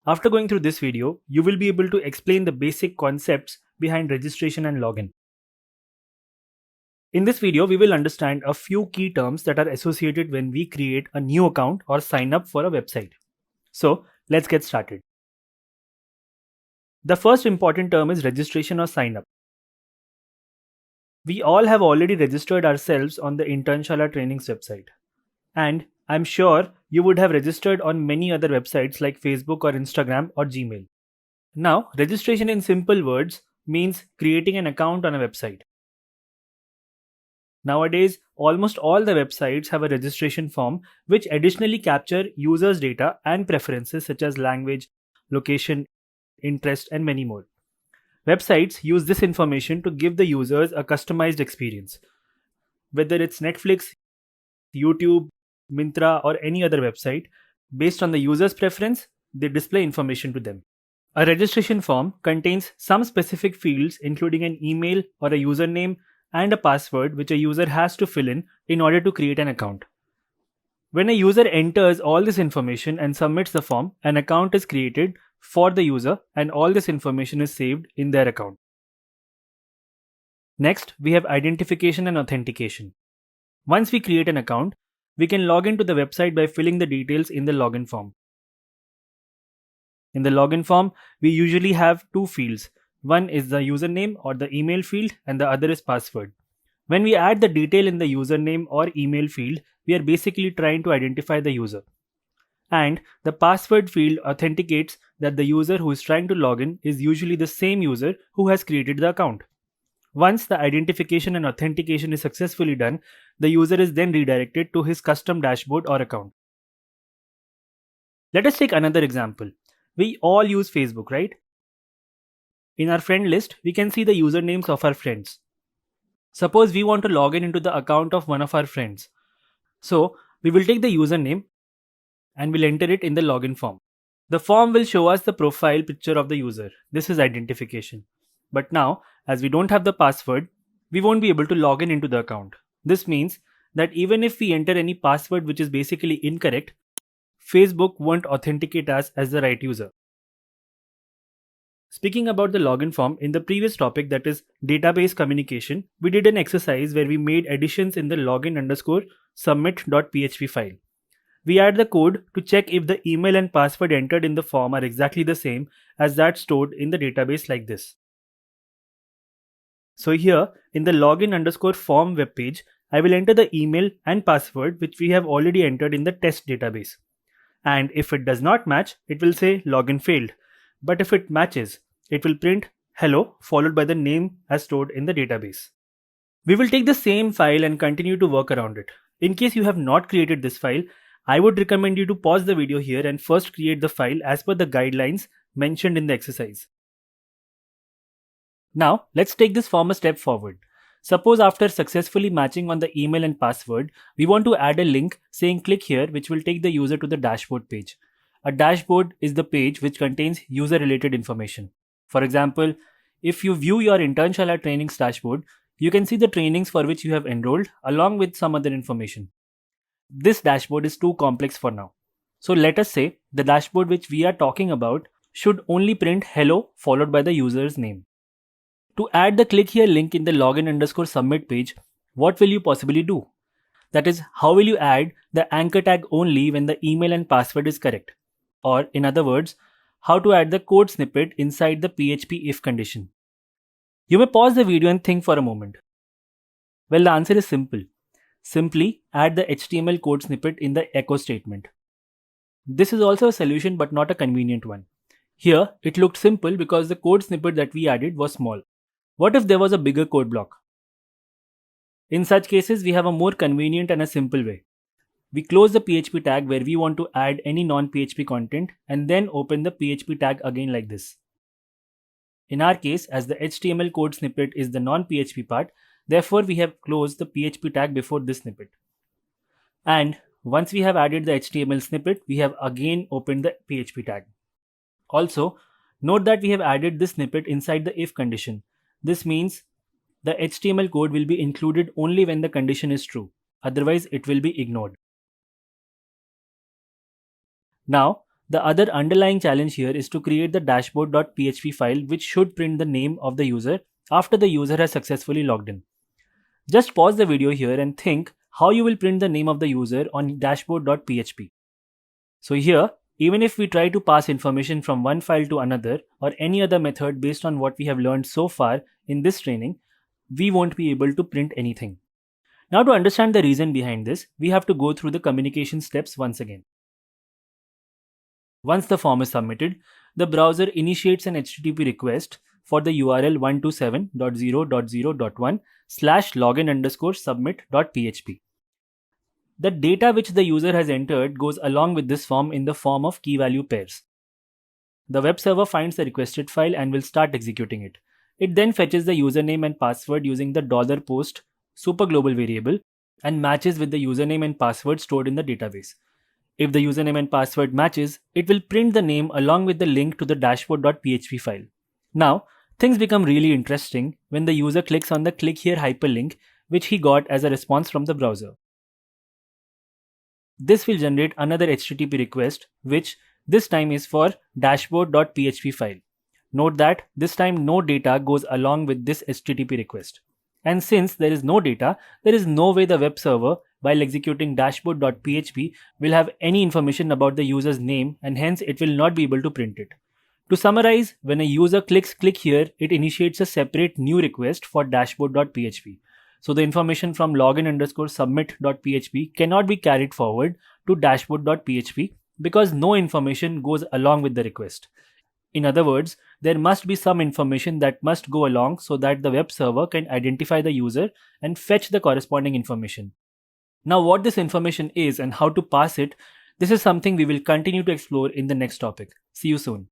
After going through this video, you will be able to explain the basic concepts behind registration and login. In this video, we will understand a few key terms that are associated when we create a new account or sign up for a website. So let's get started. The first important term is registration or sign up. We all have already registered ourselves on the Internshala Trainings website. And I'm sure you would have registered on many other websites like Facebook or Instagram or Gmail. Now, registration in simple words means creating an account on a website. Nowadays, almost all the websites have a registration form which additionally capture users' data and preferences such as language, location, interest, and many more. Websites use this information to give the users a customized experience. Whether it's Netflix, YouTube, Myntra, or any other website, based on the user's preference, they display information to them. A registration form contains some specific fields including an email or a username and a password which a user has to fill in order to create an account. When a user enters all this information and submits the form, an account is created for the user and all this information is saved in their account. Next, we have identification and authentication. Once we create an account, we can log into the website by filling the details in the login form. In the login form, we usually have two fields. One is the username or the email field and the other is password. When we add the detail in the username or email field, we are basically trying to identify the user. And the password field authenticates that the user who is trying to log in is usually the same user who has created the account. Once the identification and authentication is successfully done, the user is then redirected to his custom dashboard or account. Let us take another example. We all use Facebook, right? In our friend list, we can see the usernames of our friends. Suppose we want to log in into the account of one of our friends. So, we will take the username and we'll enter it in the login form. The form will show us the profile picture of the user. This is identification. But now, as we don't have the password, we won't be able to log in into the account. This means that even if we enter any password which is basically incorrect, Facebook won't authenticate us as the right user. Speaking about the login form, in the previous topic, that is database communication, we did an exercise where we made additions in the login_submit.php file. We add the code to check if the email and password entered in the form are exactly the same as that stored in the database like this. So here in the login_form webpage, I will enter the email and password which we have already entered in the test database. And if it does not match, it will say login failed. But if it matches, it will print hello followed by the name as stored in the database. We will take the same file and continue to work around it. In case you have not created this file, I would recommend you to pause the video here and first create the file as per the guidelines mentioned in the exercise. Now, let's take this form a step forward. Suppose after successfully matching on the email and password, we want to add a link saying click here which will take the user to the dashboard page. A dashboard is the page which contains user related information. For example, if you view your Internshala trainings dashboard, you can see the trainings for which you have enrolled along with some other information. This dashboard is too complex for now. So let us say the dashboard which we are talking about should only print hello followed by the user's name. To add the click here link in the login_submit page, what will you possibly do? That is, how will you add the anchor tag only when the email and password is correct? Or in other words, how to add the code snippet inside the PHP if condition. You may pause the video and think for a moment. Well, the answer is simple. Simply add the HTML code snippet in the echo statement. This is also a solution but not a convenient one. Here, it looked simple because the code snippet that we added was small. What if there was a bigger code block? In such cases, we have a more convenient and a simple way. We close the PHP tag where we want to add any non-PHP content and then open the PHP tag again like this. In our case, as the HTML code snippet is the non-PHP part, therefore we have closed the PHP tag before this snippet. And once we have added the HTML snippet, we have again opened the PHP tag. Also, note that we have added this snippet inside the if condition. This means the HTML code will be included only when the condition is true. Otherwise, it will be ignored. Now, The other underlying challenge here is to create the dashboard.php file which should print the name of the user after the user has successfully logged in. Just pause the video here and think how you will print the name of the user on dashboard.php. So here, even if we try to pass information from one file to another or any other method based on what we have learned so far in this training, we won't be able to print anything. Now to understand the reason behind this, we have to go through the communication steps once again. Once the form is submitted, the browser initiates an HTTP request for the URL 127.0.0.1/login_submit.php. The data which the user has entered goes along with this form in the form of key-value pairs. The web server finds the requested file and will start executing it. It then fetches the username and password using the $post superglobal variable and matches with the username and password stored in the database. If the username and password matches, it will print the name along with the link to the dashboard.php file. Now, things become really interesting when the user clicks on the click here hyperlink which he got as a response from the browser. This will generate another HTTP request which this time is for dashboard.php file. Note that this time no data goes along with this HTTP request. And since there is no data, there is no way the web server, while executing dashboard.php, will have any information about the user's name and hence it will not be able to print it. To summarize, when a user clicks click here, it initiates a separate new request for dashboard.php. So the information from login_submit.php cannot be carried forward to dashboard.php because no information goes along with the request. In other words, there must be some information that must go along so that the web server can identify the user and fetch the corresponding information. Now, what this information is and how to pass it, this is something we will continue to explore in the next topic. See you soon.